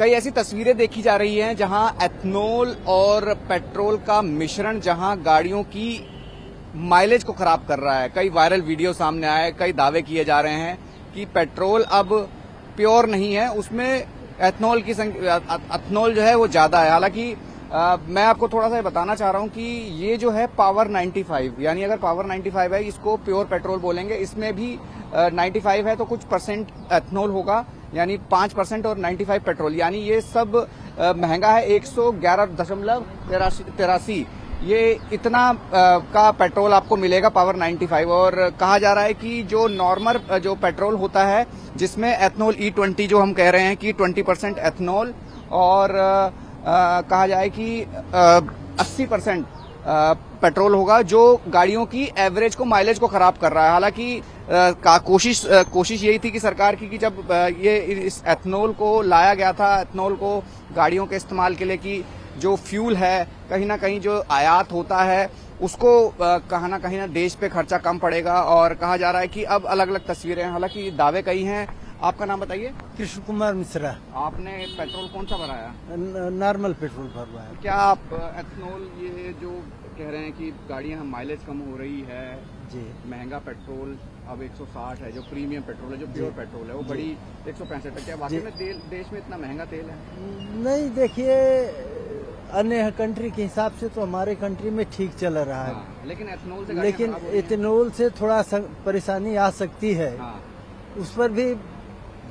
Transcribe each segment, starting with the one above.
कई ऐसी तस्वीरें देखी जा रही हैं जहां एथनॉल और पेट्रोल का मिश्रण जहां गाड़ियों की माइलेज को खराब कर रहा है। कई वायरल वीडियो सामने आए, कई दावे किए जा रहे हैं कि पेट्रोल अब प्योर नहीं है, उसमें एथनॉल जो है वो ज्यादा है। हालांकि मैं आपको थोड़ा सा बताना चाह रहा हूं कि ये जो है पावर 95, यानी अगर पावर 95 है इसको प्योर पेट्रोल बोलेंगे। इसमें भी 95 है तो कुछ परसेंट एथनॉल होगा, यानी 5% और 95 पेट्रोल, यानी ये सब महंगा है। 111.83 ये इतना का पेट्रोल आपको मिलेगा पावर 95। और कहा जा रहा है कि जो नॉर्मल जो पेट्रोल होता है जिसमें एथनॉल E20 जो हम कह रहे हैं कि 20% एथनॉल और कहा जाए कि 80% पेट्रोल होगा, जो गाड़ियों की एवरेज को माइलेज को खराब कर रहा है। हालांकि कोशिश यही थी कि सरकार की कि जब ये इस एथनॉल को लाया गया था, एथनॉल को गाड़ियों के इस्तेमाल के लिए, कि जो फ्यूल है कहीं ना कहीं जो आयात होता है उसको कहीं ना देश पे खर्चा कम पड़ेगा। और कहा जा रहा है कि अब अलग अलग तस्वीरें हैं, हालांकि दावे कई हैं। आपका नाम बताइए। कृष्ण कुमार मिश्रा। आपने पेट्रोल कौन सा भराया? नॉर्मल पेट्रोल भरवा है। क्या आप एथनॉल ये जो कह रहे हैं कि गाड़ियां माइलेज कम हो रही है जी, महंगा पेट्रोल अब 160 है, जो प्रीमियम पेट्रोल है, जो प्योर पेट्रोल है वो बड़ी 165 है, क्या वाकई में देश में इतना महंगा तेल है? नहीं, देखिए अन्य कंट्री के हिसाब से तो हमारे कंट्री में ठीक चल रहा है। लेकिन एथनॉल से लेकिन इथेनॉल से थोड़ा परेशानी आ सकती है। उस पर भी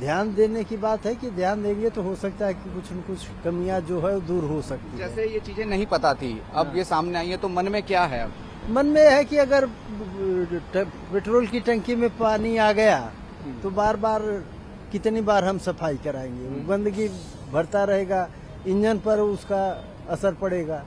ध्यान देने की बात है कि ध्यान देंगे तो हो सकता है कि कुछ न कुछ कमियां जो है दूर हो सकती है। जैसे ये चीजें नहीं पता थी, अब ये सामने आई है, तो मन में क्या है? अब मन में है कि अगर पेट्रोल की टंकी में पानी आ गया तो बार बार कितनी बार हम सफाई कराएंगे, वो गंदगी भरता रहेगा, इंजन पर उसका असर पड़ेगा।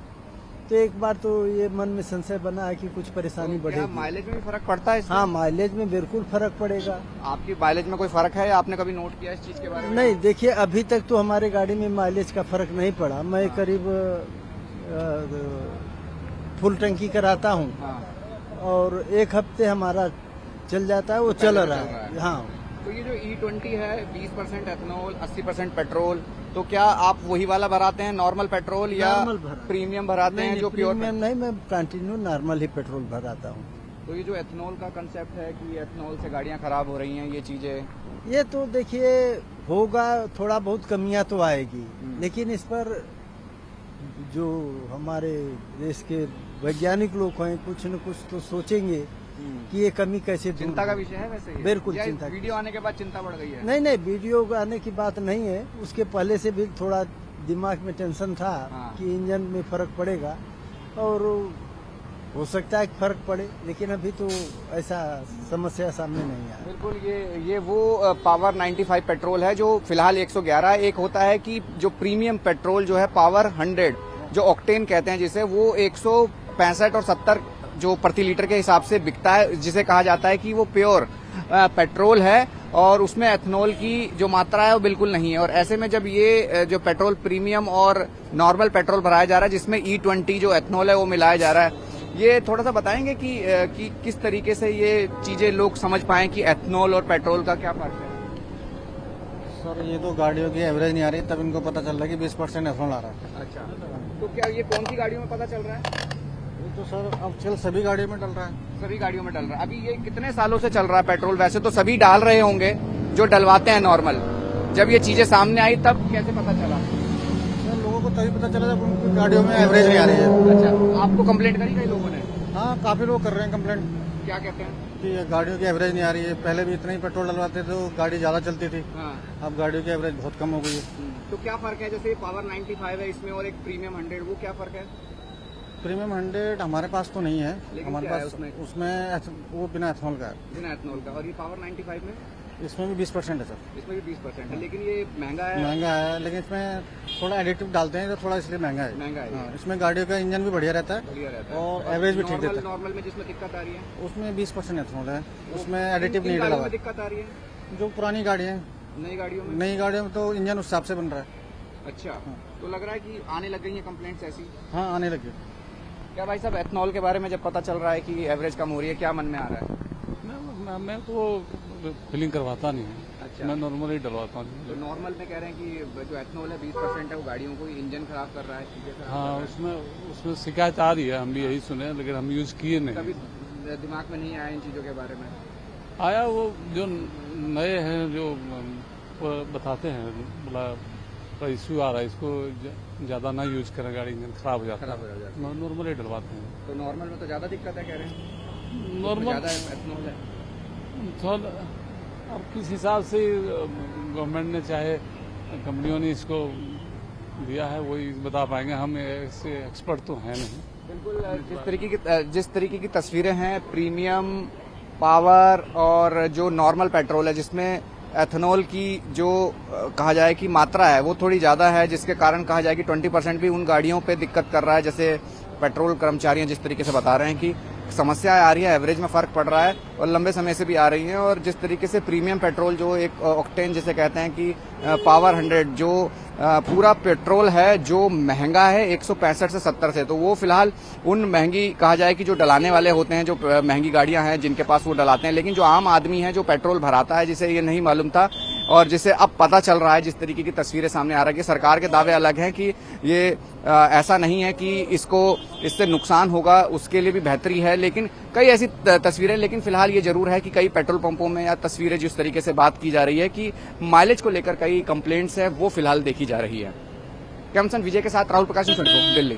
तो एक बार तो ये मन में संशय बना है कि कुछ परेशानी बढ़ेगी। माइलेज में भी फर्क पड़ता है इसमें? हाँ, माइलेज में बिल्कुल फर्क पड़ेगा। आपकी माइलेज में कोई फर्क है? आपने कभी नोट किया इस चीज के बारे में? नहीं, देखिए अभी तक तो हमारे गाड़ी में माइलेज का फर्क नहीं पड़ा। मैं करीब फुल टंकी कराता हूँ और एक हफ्ते हमारा चल जाता है, वो चल रहा है। हाँ, तो ये जो E20 है 20% एथनॉल 80% पेट्रोल, तो क्या आप वही वाला भराते हैं नॉर्मल पेट्रोल या प्रीमियम भराते हैं? जो प्योर प्रीमियम नहीं, मैं कंटिन्यू नॉर्मल ही पेट्रोल भराता हूँ। तो ये जो एथनॉल का कंसेप्ट है कि एथनॉल से गाड़ियां खराब हो रही हैं, ये चीजें, ये तो देखिए होगा, थोड़ा बहुत कमियां तो आएगी, लेकिन इस पर जो हमारे देश के वैज्ञानिक लोग हैं कुछ न कुछ तो सोचेंगे कि ये कमी कैसे दूर। चिंता का विषय है वैसे? बिल्कुल चिंता। वीडियो आने के बाद चिंता बढ़ गई है? नहीं, वीडियो आने की बात नहीं है, उसके पहले से भी थोड़ा दिमाग में टेंशन था कि इंजन में फर्क पड़ेगा और हो सकता है फर्क पड़े, लेकिन अभी तो ऐसा समस्या सामने नहीं आया। बिल्कुल, ये वो पावर 95 पेट्रोल है जो फिलहाल 111 है। एक होता है कि जो प्रीमियम पेट्रोल जो है पावर 100, जो ऑक्टेन कहते हैं जिसे, वो 165 और 70 जो प्रति लीटर के हिसाब से बिकता है, जिसे कहा जाता है कि वो प्योर पेट्रोल है और उसमें एथनॉल की जो मात्रा है वो बिल्कुल नहीं है। और ऐसे में जब ये जो पेट्रोल प्रीमियम और नॉर्मल पेट्रोल भराया जा रहा है जिसमें E20 जो एथनॉल है वो मिलाया जा रहा है, ये थोड़ा सा बताएंगे कि किस तरीके से ये चीजें लोग समझ पाएं कि एथनॉल और पेट्रोल का क्या फर्क है? सर, ये तो गाड़ियों की एवरेज नहीं आ रही, तब इनको पता चल रहा है कि 20% एथनॉल आ रहा है। अच्छा, तो क्या ये कौन सी गाड़ियों में पता चल रहा है? तो सर अब चल सभी गाड़ियों में डल रहा है। सभी गाड़ियों में डल रहा है। अभी ये कितने सालों से चल रहा है पेट्रोल? वैसे तो सभी डाल रहे होंगे जो डलवाते हैं नॉर्मल, जब ये चीजें सामने आई तब कैसे पता चला? सर, लोगों को तभी पता चला जब उनकी गाड़ियों में एवरेज नहीं आ रही है। अच्छा, आपको कंप्लेंट करी कई लोगों ने? हाँ, काफी लोग कर रहे हैं कंप्लेंट। क्या कहते हैं? कि गाड़ियों की एवरेज नहीं आ रही है। पहले भी इतना ही पेट्रोल डलवाते थे तो गाड़ी ज्यादा चलती थी, अब गाड़ियों की एवरेज बहुत कम हो गई है। तो क्या फर्क है? जैसे पावर 95 है इसमें और एक प्रीमियम 100, वो क्या फर्क है? प्रीमियम 100 हमारे पास तो नहीं है, हमारे पास उसमें वो बिना एथनॉल का है। बिना एथनॉल का। और ये पावर 95 में? इसमें भी 20% है सर। इसमें भी 20% है, लेकिन ये महंगा है। लेकिन इसमें थोड़ा एडिटिव डालते हैं तो थोड़ा इसलिए महंगा है। हाँ, इसमें गाड़ियों का इंजन भी बढ़िया रहता है और एवरेज भी ठीक देता है। नॉर्मल में जिसमें दिक्कत आ रही है उसमें 20% एथनॉल है, उसमें एडिटिव नहीं डाला हुआ। दिक्कत आ रही है जो पुरानी गाड़ी है, नई गाड़ियों में तो इंजन उस हिसाब से बन रहा है। अच्छा, तो लग रहा है कि आने लग गई है कंप्लेंट्स ऐसी? हाँ, आने लगी। क्या भाई साहब, एथनॉल के बारे में जब पता चल रहा है कि एवरेज कम हो रही है, क्या मन में आ रहा है? मैं तो फिलिंग करवाता नहीं है। मैं नॉर्मली डलवाता हूँ। तो नॉर्मल में कह रहे हैं कि जो एथनॉल है 20% है वो गाड़ियों को इंजन खराब कर रहा है, चीजें खराब हाँ, कर रहा है। उसमें शिकायत आ रही है, हम भी यही सुने, लेकिन हम यूज किए नहीं। कभी दिमाग में नहीं आया इन चीजों के बारे में? आया वो जो नए हैं जो वो बताते हैं, बोला इश्यू आ रहा है, इसको ज्यादा ना यूज करें, गाड़ी इंजन खराब हो जाता है। नॉर्मली डलवाते हैं। तो नॉर्मल में तो ज्यादा दिक्कत है कह रहे हैं, नॉर्मल ज्यादा एथनॉल है। थोड़ा अब किस हिसाब से गवर्नमेंट ने चाहे कंपनियों ने इसको दिया है वही बता पाएंगे, हम ऐसे एक्सपर्ट तो हैं नहीं। बिल्कुल जिस तरीके की तस्वीरें हैं प्रीमियम, पावर और जो नॉर्मल पेट्रोल है जिसमें एथनॉल की जो कहा जाए कि मात्रा है वो थोड़ी ज्यादा है, जिसके कारण कहा जाए कि 20% भी उन गाड़ियों पे दिक्कत कर रहा है। जैसे पेट्रोल कर्मचारी जिस तरीके से बता रहे हैं कि समस्या आ रही है, एवरेज में फर्क पड़ रहा है और लंबे समय से भी आ रही है। और जिस तरीके से प्रीमियम पेट्रोल जो एक ऑक्टेन जिसे कहते हैं कि पावर 100 जो पूरा पेट्रोल है जो महंगा है 165 से 70 से, तो वो फिलहाल उन महंगी कहा जाए कि जो डलाने वाले होते हैं, जो महंगी गाड़ियां हैं जिनके पास वो डलाते हैं, लेकिन जो आम आदमी है जो पेट्रोल भराता है जिसे ये नहीं मालूम था और जिसे अब पता चल रहा है, जिस तरीके की तस्वीरें सामने आ रही है कि सरकार के दावे अलग हैं कि ये ऐसा नहीं है कि इससे नुकसान होगा, उसके लिए भी बेहतरी है, लेकिन कई ऐसी तस्वीरें। लेकिन फिलहाल ये जरूर है कि कई पेट्रोल पंपों में या तस्वीरें जिस तरीके से बात की जा रही है कि माइलेज को लेकर कई कंप्लेंट्स है वो फिलहाल देखी जा रही है। कैमसन विजय के साथ राहुल प्रकाश, दिल्ली।